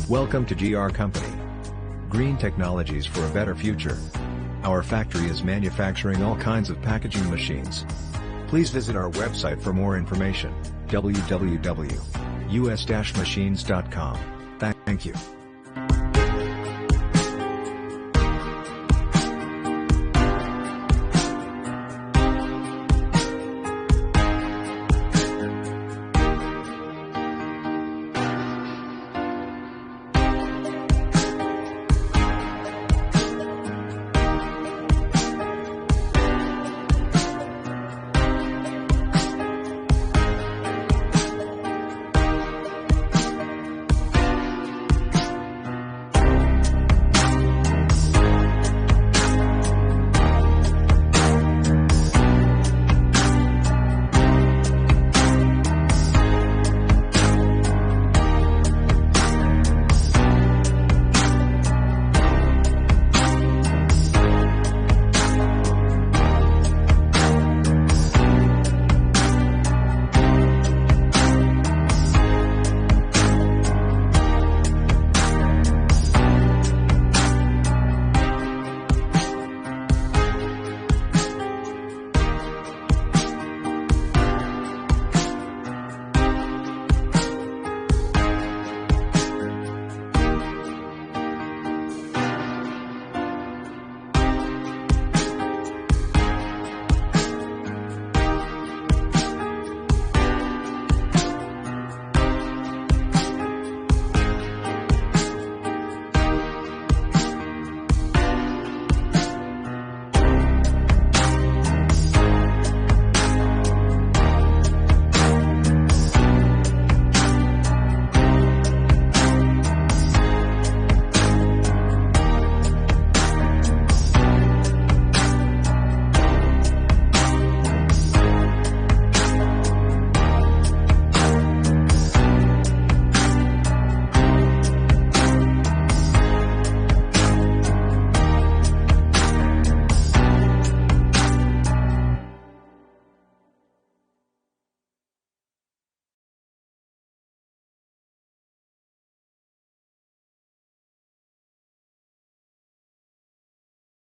Welcome to GR Company. Green technologies for a better future. Our factory is manufacturing all kinds of packaging machines. Please visit our website for more information, www.us-machines.com. Thank you.